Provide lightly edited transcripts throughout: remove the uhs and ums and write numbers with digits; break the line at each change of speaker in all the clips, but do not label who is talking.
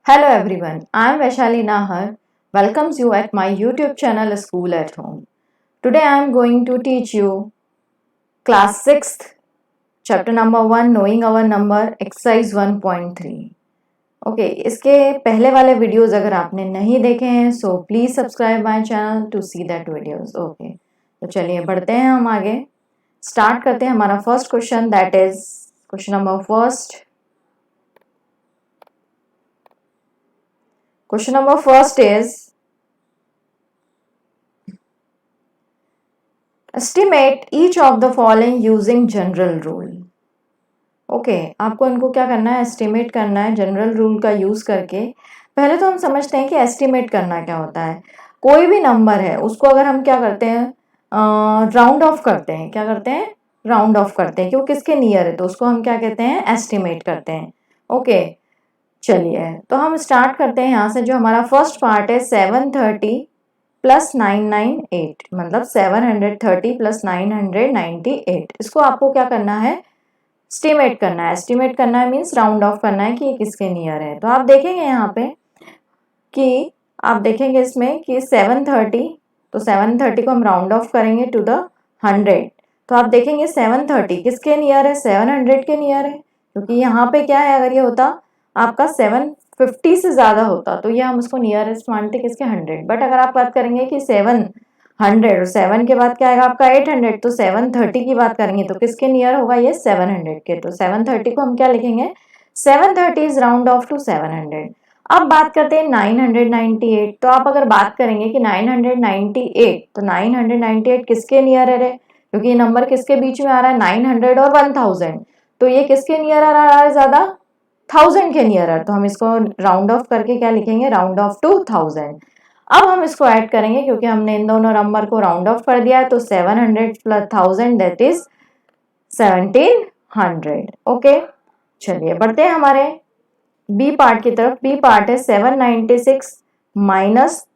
Hello everyone, I am Vaishali Nahar. Welcomes you at my YouTube channel School at Home. Today I am going to teach you class 6th chapter number 1 knowing our number exercise 1.3. Okay इसके पहले वाले videos अगर आपने नहीं देखे हैं so please subscribe my channel to see that videos. Okay तो चलिए बढ़ते हैं हम आगे। स्टार्ट करते हैं हमारा first question that is question number first. Question number first is estimate each of the following using general rule. Okay आपको इनको क्या करना है, एस्टिमेट करना है जनरल रूल का यूज करके। पहले तो हम समझते हैं कि एस्टिमेट करना क्या होता है। कोई भी नंबर है उसको अगर हम क्या करते हैं, राउंड ऑफ करते हैं। क्या करते हैं? राउंड ऑफ करते हैं कि वो किसके नियर है, तो उसको हम क्या कहते हैं, एस्टिमेट करते हैं। ओके चलिए तो हम स्टार्ट करते हैं यहाँ से। जो हमारा फर्स्ट पार्ट है 730 प्लस 998 मतलब 730 प्लस 998। इसको आपको क्या करना है, एस्टिमेट करना है। एस्टिमेट करना है मीन्स राउंड ऑफ करना है कि ये किसके नियर है। तो आप देखेंगे यहाँ पे कि आप देखेंगे इसमें कि 730, तो 730 को हम राउंड ऑफ करेंगे टू द 100। तो आप देखेंगे 730 किसके नियर है, 700 के नियर है। क्योंकि यहाँ पे क्या है, अगर ये होता आपका 750 से ज़्यादा होता तो ये हम उसको नियरेस्ट मानते किसके, 100। बट अगर आप बात करेंगे कि 700 और 7 के बाद क्या आएगा आपका 800, तो 730 की बात करेंगे तो किसके नियर होगा ये, 700 के। तो 730 को हम क्या लिखेंगे, 730 इज राउंड ऑफ टू 700। अब बात करते हैं 998। तो आप अगर बात करेंगे कि 998, तो 998 किसके नियर है, क्योंकि ये नंबर किसके बीच में आ रहा है, 900 और 1000। तो ये किसके नियर आ रहा है, ज्यादा 1000 के नियर है। तो हम इसको राउंड ऑफ करके क्या लिखेंगे, राउंड ऑफ टू 1000। अब हम इसको ऐड करेंगे क्योंकि हमने इन दोनों नंबर को राउंड ऑफ कर दिया है। तो 700 प्लस 1000 दैट इज 1700। ओके चलिए बढ़ते हैं हमारे बी पार्ट की तरफ। बी पार्ट है 796 माइनस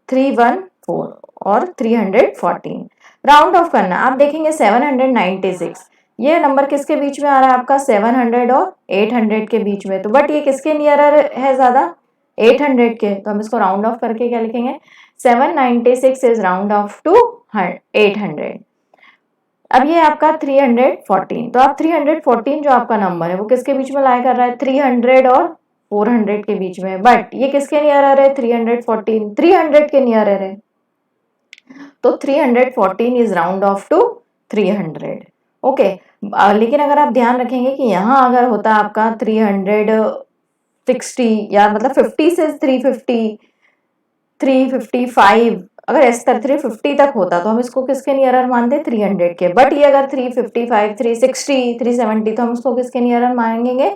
314 और 314। राउंड ऑफ करना। आप देखेंगे 796 ये नंबर किसके बीच में आ रहा है आपका, 700 और 800 के बीच में। तो बट ये किसके नियर है ज्यादा, 800 के। तो हम इसको राउंड ऑफ करके क्या लिखेंगे, 796 इज राउंड ऑफ टू 800। अब ये आपका 314। तो आप 314 जो आपका नंबर है वो किसके बीच में लाई कर रहा है, 300 और 400 के बीच में। बट ये किसके नियर है, 314 300 के नियर है। तो 314 is round off to 300। Okay लेकिन अगर आप ध्यान रखेंगे कि यहाँ अगर होता आपका 360 या मतलब 50 से 350 355, अगर इस तरह 350 तक होता तो हम इसको किसके नियर मानते, 300 के। बट ये अगर 355 360 370 तो हम उसको किसके नियर मानेंगे,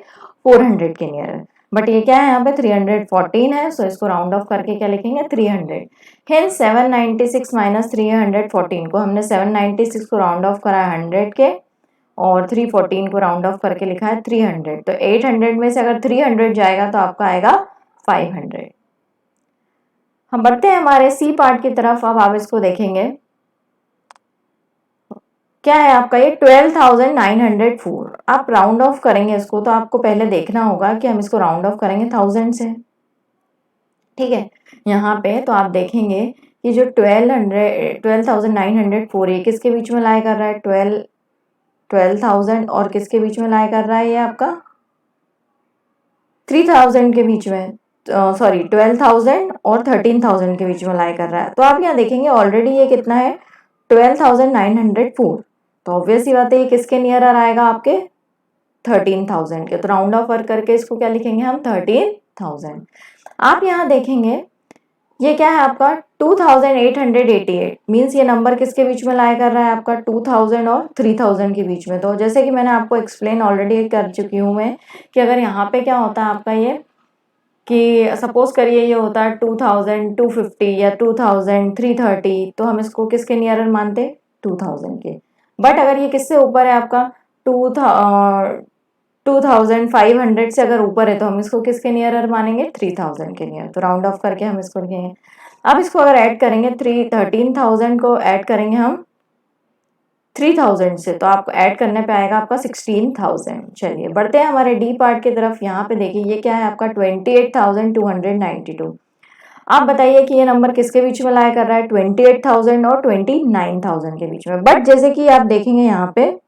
400 के नियर। बट ये क्या है यहाँ पे 314 है, सो इसको राउंड ऑफ करके क्या लिखेंगे, 300। हेंस 796 माइनस 314 को हमने 796 को राउंड ऑफ करा है 100 के और 314 को राउंड ऑफ करके लिखा है 300। तो 800 में से अगर 300 जाएगा तो आपका आएगा 500। हम बढ़ते हैं हमारे सी पार्ट की तरफ। अब आप इसको देखेंगे क्या है आपका ये 12,904। आप राउंड ऑफ करेंगे इसको तो आपको पहले देखना होगा कि हम इसको राउंड ऑफ करेंगे 1000 से, ठीक है। यहाँ पे तो आप देखेंगे कि जो 12,904 है किसके बीच में लाई कर रहा है, 12,000 और किसके बीच में लाई कर रहा है, ये आपका 3000 के बीच में, सॉरी 12,000 और 13,000 के बीच में लाई कर रहा है। तो आप यहाँ देखेंगे ऑलरेडी ये कितना है, 12,904। तो ऑब्वियस ही बात है ये किसके नियर आएगा आपके 13,000 के। तो राउंड ऑफ करके इसको क्या लिखेंगे हम, 13,000। आप यहाँ देखेंगे ये क्या है आपका 2888 मीन्स ये नंबर किसके बीच में लाया कर रहा है आपका 2000 और 3000 के बीच में। तो जैसे कि मैंने आपको एक्सप्लेन ऑलरेडी कर चुकी हूँ मैं कि अगर यहाँ पे क्या होता है आपका ये कि सपोज करिए ये होता है 2250 या 2330, तो हम इसको किसके नियर मानते, 2000 के। बट अगर ये किससे ऊपर है आपका 2500 से अगर ऊपर है तो हम इसको किसके नियर मानेंगे, 3000 के नियर। तो राउंड ऑफ करके हम इसको लिखेंगे। अब इसको अगर ऐड करेंगे 13,000 को ऐड करेंगे हम 3000 से, तो आपको ऐड करने पे आएगा आपका 16,000। चलिए बढ़ते हैं हमारे डी पार्ट की तरफ। यहाँ पे देखिए ये क्या है आपका 28,292। आप बताइए कि ये नंबर किसके बीच में लाया कर रहा है, 28,000 और 29,000 के बीच में। बट जैसे कि आप देखेंगे यहाँ पे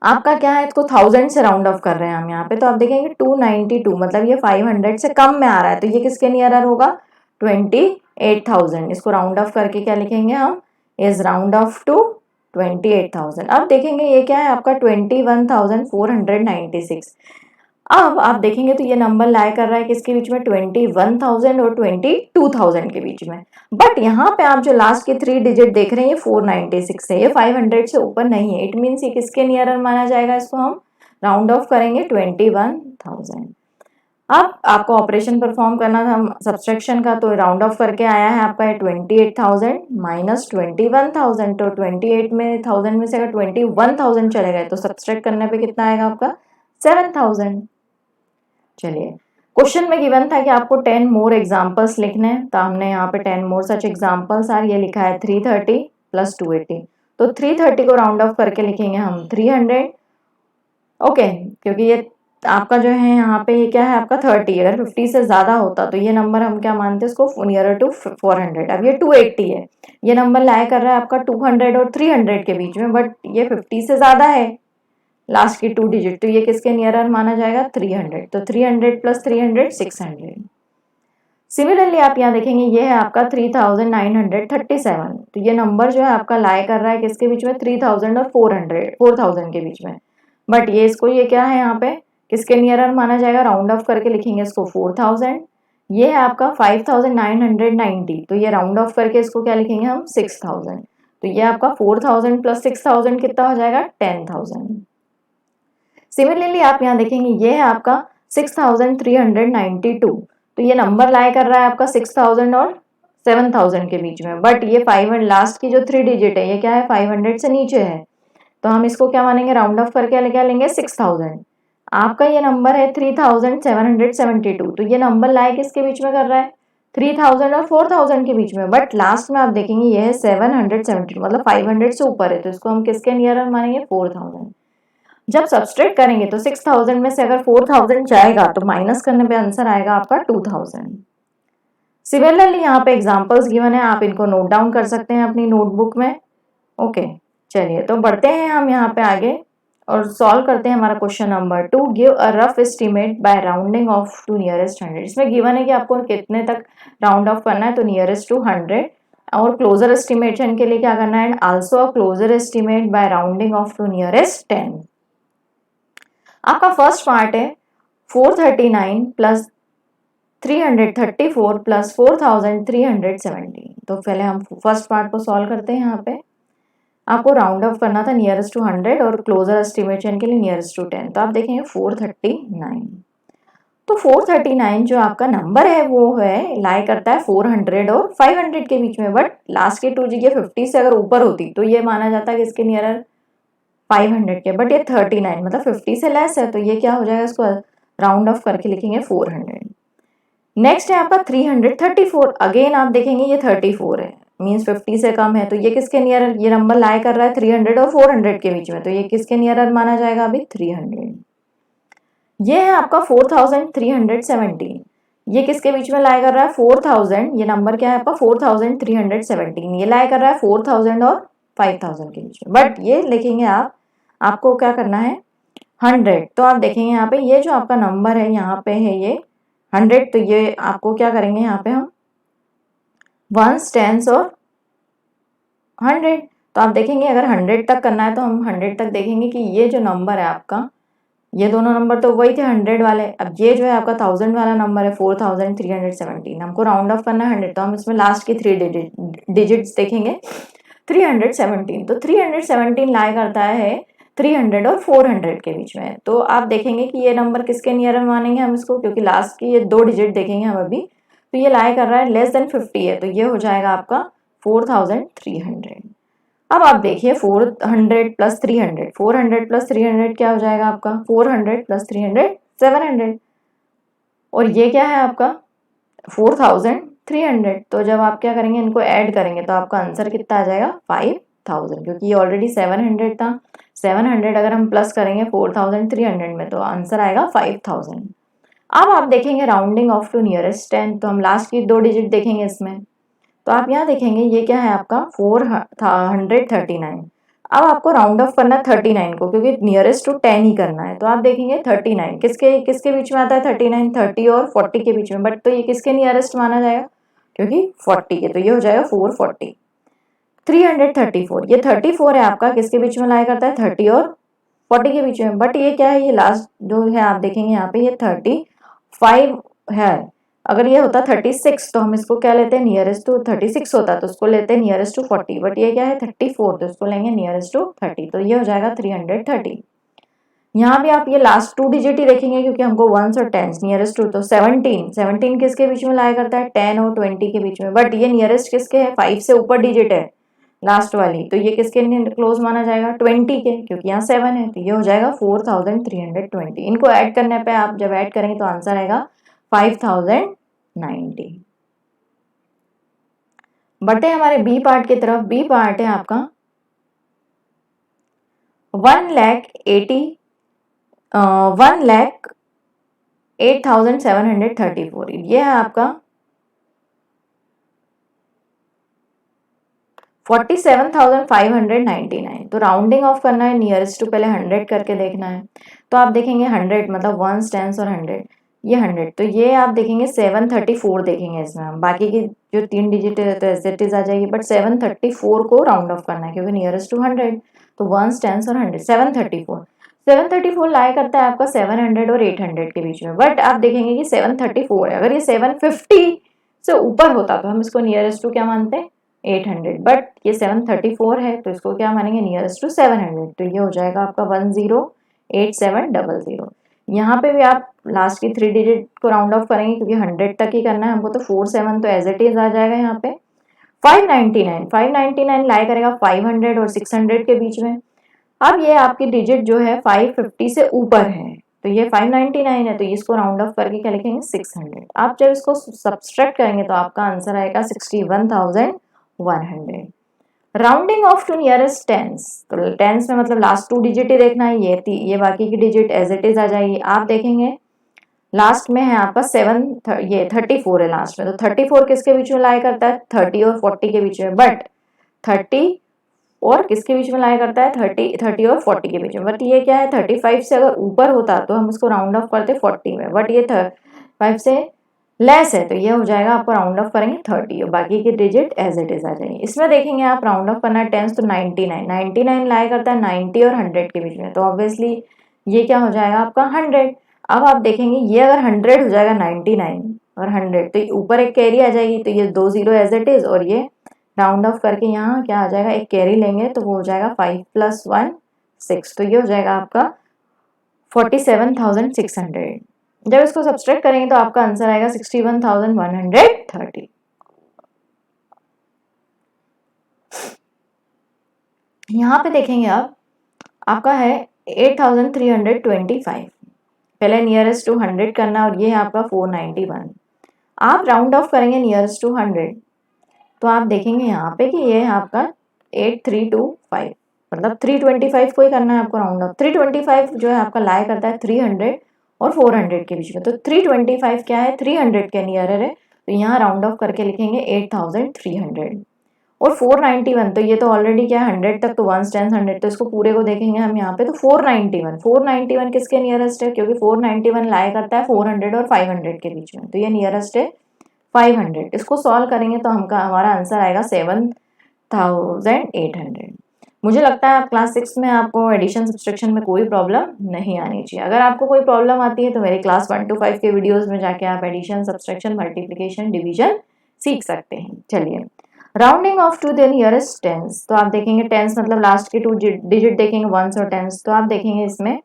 आपका क्या है, इसको 1000 से राउंड ऑफ कर रहे हैं हम यहाँ पे, तो आप देखेंगे 292, मतलब ये 500 से कम में आ रहा है, तो ये किसके नियरर होगा, 28,000। इसको राउंड ऑफ करके क्या लिखेंगे हम, इज राउंड ऑफ टू 28,000। अब देखेंगे ये क्या है आपका 21,496। अब आप देखेंगे तो ये नंबर लाया कर रहा है किसके बीच में, 21,000 और 22,000 के बीच में। बट यहाँ पे आप जो लास्ट के 3 डिजिट देख रहे हैं ये 496 है, ये 500 से ऊपर नहीं है। इट मीन्स ये किसके नियरर माना जाएगा, इसको हम राउंड ऑफ करेंगे 21,000। अब आपको ऑपरेशन परफॉर्म करना था सब्सट्रैक्शन का, तो राउंड ऑफ करके आया है आपका 28,000 माइनस 21,000। तो 28 में 1000 में से अगर 21,000 चले गए तो सब्सट्रैक्ट करने पे कितना आएगा आपका 7,000। चलिए क्वेश्चन में गिवन था कि आपको 10 मोर एग्जांपल्स लिखने हैं, तो हमने यहाँ पे 10 मोर सच एग्जांपल्स आर, ये लिखा है 330 प्लस 280। तो 330 को राउंड ऑफ करके लिखेंगे हम 300। ओके, क्योंकि ये आपका जो है यहाँ पे ये क्या है आपका 30, अगर 50 से ज्यादा होता तो ये नंबर हम क्या मानते हैं इसको नियरर टू 400। अब ये 280 है, ये नंबर लाया कर रहा है आपका 200 और 300 के बीच में, बट ये 50 से ज्यादा है लास्ट की 2 डिजिट, तो ये किसके नियरर माना जाएगा 300। तो 300 प्लस 300 600। सिमिलरली आप यहाँ देखेंगे ये है आपका 3,937। तो ये नंबर जो है आपका लाया कर रहा है किसके बीच में, 3,000 और 4,000 के बीच में। बट ये इसको ये क्या है यहाँ पे किसके नियरर माना जाएगा, राउंड ऑफ करके लिखेंगे इसको 4,000। ये है आपका 5,990, तो ये राउंड ऑफ करके इसको क्या लिखेंगे हम 6,000। तो ये आपका 4,000 प्लस 6,000 कितना हो जाएगा 10,000। सिमिलरली आप यहाँ देखेंगे ये है आपका 6,392। तो ये नंबर लाया कर रहा है आपका 6,000 और 7,000 के बीच में, बट ये 500 लास्ट की जो 3 डिजिट है ये क्या है 500 से नीचे है, तो हम इसको क्या मानेंगे राउंड ऑफ करके क्या लेंगे 6,000। आपका ये नंबर है 3,772। तो ये नंबर लाए किसके बीच में कर रहा है 3,000 और 4,000 के बीच में, बट लास्ट में आप देखेंगे ये है 770, मतलब 500 से ऊपर है, तो इसको हम किसके नियरर मानेंगे 4,000। जब सब्सट्रैक्ट करेंगे तो 6,000 में से अगर 4,000 जाएगा तो माइनस करने पे आंसर आएगा आपका 2,000। सिमिलरली यहाँ पे एग्जांपल्स गिवन है, आप इनको नोट डाउन कर सकते हैं अपनी नोटबुक में। ओके, चलिए तो बढ़ते हैं हम यहाँ पे आगे और सॉल्व करते हैं हमारा question number 2। Give a rough estimate by rounding off to nearest 100। इसमें गिवन है कि आपको कितने तक राउंड ऑफ करना है, तो नियरेस्ट टू 100, और क्लोजर एस्टिमेशन के लिए क्या करना है, also closer estimate by rounding off to nearest 10। आपका फर्स्ट पार्ट है 439 प्लस 334 प्लस 4,370। तो पहले हम फर्स्ट पार्ट को सॉल्व करते हैं। यहाँ पे आपको राउंड ऑफ करना था नियरेस्ट टू 100 और क्लोजर एस्टिमेशन के लिए नियरेस्ट टू 10। तो आप देखेंगे 439, तो 439 जो आपका नंबर है वो है लाई करता है 400 और 500 के बीच में, बट लास्ट के 2 जगह 50 से अगर ऊपर होती तो ये माना जाता है कि इसके नियरर 500 के, बट ये 39 मतलब 50 से लेस है, तो ये क्या हो जाएगा इसको राउंड ऑफ करके लिखेंगे 400। नेक्स्ट है आपका 334। अगेन आप देखेंगे ये 34 है, मींस 50 से कम है, तो ये किसके नियरर, ये नंबर लाई कर रहा है 300 और 400 के बीच में, तो ये किसके नियरर माना जाएगा अभी 300। ये है आपका 4,317, ये किसके बीच में लाई कर रहा है 4,000, ये नंबर क्या है आपका 4,317, ये लाई कर रहा है 4,000 और 5,000 के बीच में, बट ये लिखेंगे आपको क्या करना है 100। तो आप देखेंगे यहाँ पे ये जो आपका नंबर है यहाँ पे है ये 100, तो ये आपको क्या करेंगे यहाँ पे हम वंस टेंस और 100। तो आप देखेंगे अगर 100 तक करना है तो हम 100 तक देखेंगे कि ये जो नंबर है आपका, ये दोनों नंबर तो वही थे 100 वाले, अब ये जो है आपका 1000 वाला नंबर है 4,317, हमको राउंड ऑफ करना है 100, तो हम इसमें लास्ट की 3 डिजिट्स देखेंगे 317। तो 317 लाई करता है 300 और 400 के बीच में, तो आप देखेंगे कि ये नंबर किसके नियरर मानेंगे हम इसको, क्योंकि लास्ट की ये 2 डिजिट देखेंगे हम अभी, तो ये लाई कर रहा है लेस देन 50 है, तो ये हो जाएगा आपका 4,300। अब आप देखिए 400 प्लस 300, 400 प्लस 300 क्या हो जाएगा आपका 400 प्लस 300 700, और ये क्या है आपका 4,300। तो जब आप क्या करेंगे इनको ऐड करेंगे तो आपका आंसर कितना आ जाएगा 5 5000, क्योंकि ये ऑलरेडी 700 था। 700 अगर हम प्लस करेंगे 4300 में तो आंसर आएगा 5000। अब आप देखेंगे राउंडिंग ऑफ टू नियरेस्ट 10, तो हम लास्ट की 2 डिजिट देखेंगे इसमें। तो आप यहाँ देखेंगे ये क्या है आपका 439। अब आपको राउंड ऑफ करना है 39 को, क्योंकि नियरेस्ट टू 10 ही करना है। तो आप देखेंगे 39 किसके किसके बीच में आता है, 39 30 और 40 के बीच में, बट तो ये किसके नियरेस्ट माना जाएगा, क्योंकि 40 के, तो ये हो जाएगा 440। 334, ये 34 है आपका, किसके बीच में लाया करता है, 30 और 40 के बीच में, बट ये क्या है, ये लास्ट जो है आप देखेंगे यहाँ पे ये 35 है। अगर ये होता 36 तो हम इसको क्या लेते हैं, नियरेस्ट टू 36 होता तो उसको लेते हैं नियरेस्ट टू 40, बट ये क्या है 34 तो इसको लेंगे नियरेस्ट टू 30, तो ये हो जाएगा 330। यहाँ भी आप ये लास्ट 2 डिजिट ही देखेंगे, क्योंकि हमको वंस और टेंस नियरेस्ट टू, तो 17 किसके बीच में लाया करता है, 10 और 20 के बीच में, बट ये नियरेस्ट किसके है, 5 से ऊपर डिजिट है लास्ट वाली, तो ये किसके क्लोज माना जाएगा, 20 के, क्योंकि यहाँ 7 है, तो ये हो जाएगा 4320। इनको ऐड करने पे आप जब ऐड करेंगे तो आंसर आएगा 5090। बढ़ते हमारे बी पार्ट की तरफ। बी पार्ट है आपका 1,08,734, ये है आपका 47,599। तो राउंडिंग ऑफ करना है, नियरेस्ट टू पहले 100 करके देखना है। तो आप देखेंगे 100 मतलब 1 10 और 100, ये 100, तो ये आप देखेंगे 734 देखेंगे इसमें हम, बाकी की जो 3 डिजिट है तो एज इट इज आ जाएगी, बट 734 को राउंड ऑफ करना है क्योंकि नियरेस्ट टू 100, तो 1 10 और 100, 734 लाया करता है आपका 700 और 800 के बीच में, बट आप देखेंगे कि 734 है। अगर ये 750 से ऊपर होता तो हम इसको नियरेस्ट टू क्या मानते हैं, 800, बट ये 734 है तो इसको क्या मानेंगे, नियरेस्ट टू 700, तो ये हो जाएगा आपका 108700। यहाँ पे भी आप लास्ट की 3 डिजिट को राउंड ऑफ करेंगे क्योंकि 100 तक ही करना है हमको, तो 47 तो एज इट इज आ जाएगा यहाँ पे। 599 लाई करेगा 500 और 600 के बीच में। अब ये आपकी डिजिट जो है 550 से ऊपर है, तो ये 599 है, तो इसको राउंड ऑफ करके क्या लिखेंगे, 600। आप जब इसको सब्सट्रैक्ट करेंगे तो आपका आंसर आएगा 61,100। Rounding off to nearest tens, तो टेंस में मतलब लास्ट 2 डिजिट ही देखना है, ये बाकी की डिजिट एज इट इज आ जाएगी। आप देखेंगे लास्ट में है आपका 34 है लास्ट में, तो 34 किसके बीच में लाया करता है, 30 और 40 के बीच में, बट 30 और किसके बीच में लाया करता है, 30 और 40 के बीच में, बट ये क्या है 35 से अगर ऊपर होता तो हम इसको राउंड ऑफ करते 40 में, बट ये 5 से लेस है, तो ये हो जाएगा आपको राउंड ऑफ करेंगे 30 और बाकी की डिजिट एज इट इज आ जाएंगे। इसमें देखेंगे आप राउंड ऑफ करना है टेंस, तो 99 लाया करता है 90 और 100 के बीच में, तो ऑब्वियसली ये क्या हो जाएगा आपका 100। अब आप देखेंगे ये अगर 100 हो जाएगा 99 और 100, तो ऊपर एक कैरी आ जाएगी, तो ये 2 0 एज इट इज, और ये राउंड ऑफ करके यहाँ क्या आ जाएगा, एक कैरी लेंगे तो वो हो जाएगा 5 + 1 6, तो ये हो जाएगा आपका 47,600। जब इसको सब्सट्रैक्ट करेंगे तो आपका आंसर आएगा 61,130। यहाँ पे देखेंगे आप आपका है 8,325, पहले नियरेस्ट टू 100 करना, और ये है आपका 491। आप राउंड ऑफ करेंगे नियरेस्ट टू 100, तो आप देखेंगे यहाँ पे कि ये है आपका 8325, मतलब 325 को ही करना है आपको राउंड ऑफ। 325 जो है आपका लाया करता है 300 और 400 के बीच में, तो 325 क्या है, 300 के नियरर है, तो यहाँ राउंड ऑफ करके लिखेंगे 8300। और 491 तो ये तो ऑलरेडी क्या है 100 तक, तो 1 10 100, तो इसको पूरे को देखेंगे हम यहाँ पे, तो 491 किसके नियरेस्ट है, क्योंकि 491 लाया करता है 400 और 500 के बीच में, तो ये नियरेस्ट है 500। इसको सॉल्व करेंगे तो हमारा आंसर आएगा 7,800। मुझे लगता है आप क्लास 6 में आपको एडिशन सब्सट्रैक्शन में कोई प्रॉब्लम नहीं आनी चाहिए। अगर आपको कोई प्रॉब्लम आती है तो मेरे क्लास 1 to 5 के वीडियोस में जाके आप एडिशन सब्सट्रैक्शन मल्टीप्लिकेशन डिवीजन सीख सकते हैं। चलिए rounding off to the nearest tens, तो आप देखेंगे टेंस मतलब लास्ट के 2 डिजिट देखेंगे वंस और टेंस, तो आप देखेंगे इसमें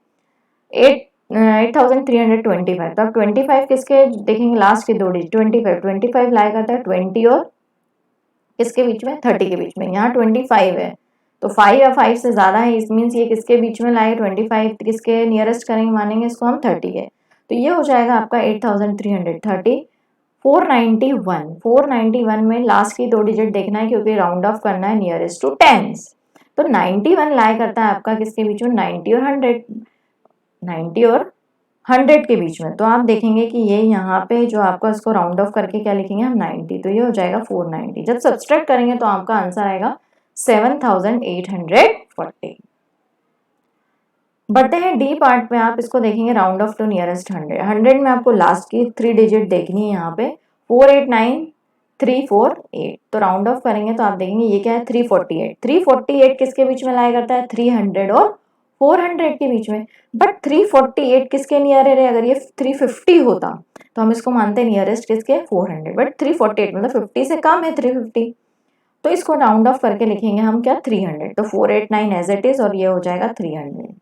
8,325, तो आप 25 किसके देखेंगे, लास्ट के 2 डिजिट 25 लाया करता है 20 और किसके बीच में, 30 के बीच में, यहाँ 25 है तो 5 या 5 से ज्यादा है, इस मीन्स ये किसके बीच में लाएगा, 25 किसके नियरेस्ट करेंगे, मानेंगे इसको हम 30 के, तो ये हो जाएगा आपका 8,330। 491 में लास्ट की 2 डिजिट देखना है क्योंकि राउंड ऑफ करना है नियरेस्ट टू टेंस। तो 91 लाई करता है आपका किसके बीच में, 90 और 100, 90 और 100 के बीच में। तो आप देखेंगे कि ये यहाँ पे जो आपका इसको राउंड ऑफ करके क्या लिखेंगे हम, 90, तो ये हो जाएगा 490। जब सब्सट्रैक्ट करेंगे तो आपका आंसर आएगा 7840। बढ़ते हैं डी पार्ट में, आप इसको देखेंगे राउंड ऑफ टू नियरेस्ट 100। 100 में आपको लास्ट की 3 डिजिट देखनी है यहाँ पे, 489348। तो राउंड ऑफ करेंगे तो आप देखेंगे ये क्या है, 348। 348 किसके बीच में लाया करता है, 300 और 400 के बीच में। बट 348 किसके नियर है, अगर ये 350 होता तो हम इसको मानते हैं नियरेस्ट किसके, 400। बट 348 मतलब 50 से कम है 350, तो इसको राउंड ऑफ करके लिखेंगे हम क्या, 300। तो 489 एज इट इज और ये हो जाएगा 300।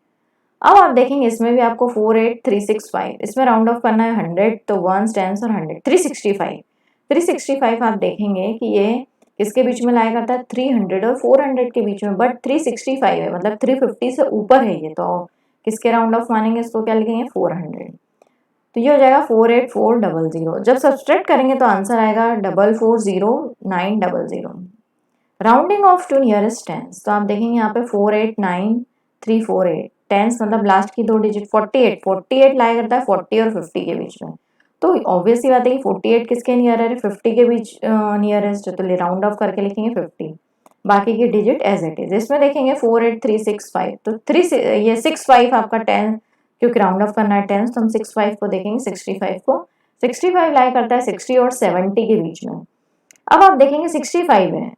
अब आप देखेंगे इसमें भी आपको 48365, इसमें राउंड ऑफ करना है 100, तो 1s 10s और 100, 365। 365 आप देखेंगे कि ये किसके बीच में लाया करता है, 300 और 400 के बीच में। बट 365 है मतलब 350 से ऊपर है ये, तो किसके राउंड ऑफ मानेंगे, इसको क्या लिखेंगे, 400। तो ये हो जाएगा 48400। जब सब्सट्रैक्ट करेंगे तो आंसर आएगा 440900। Rounding off to nearest tens, तो आप देखेंगे यहाँ पे 489348, टेंस मतलब लास्ट की 2 डिजिट, 48 लाया करता है 40 और 50 के बीच में। तो ऑब्वियस सी बात है कि 48 किसके नियर है, 50 के बीच नियरेस्ट है, तो राउंड ऑफ करके लिखेंगे 50, बाकी की डिजिट एज इट इज। इसमें देखेंगे 48365, तो 3 ये 65 आपका 10, क्योंकि राउंड ऑफ करना है 10, तो हम 65 को देखेंगे, 65 को 65 लाया करता है 60 और 70 के बीच में। अब आप देखेंगे 65 है,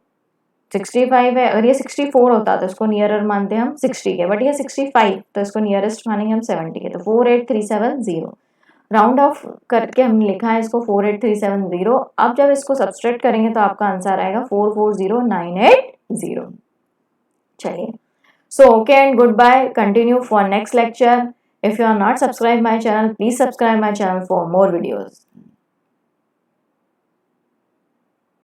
65 है, अगर ये 64 होता तो इसको नियरर मानते हैं हम 60 के, बट ये 65 तो इसको नियरेस्ट मानेंगे हम 70 के। तो 48370, राउंड ऑफ करके हमने लिखा है इसको 48370। अब जब इसको सब्सट्रैक्ट करेंगे तो आपका आंसर आएगा 440980। चलिए, so okay and goodbye, continue for next lecture. If you are not subscribed my channel, please subscribe my channel for more videos.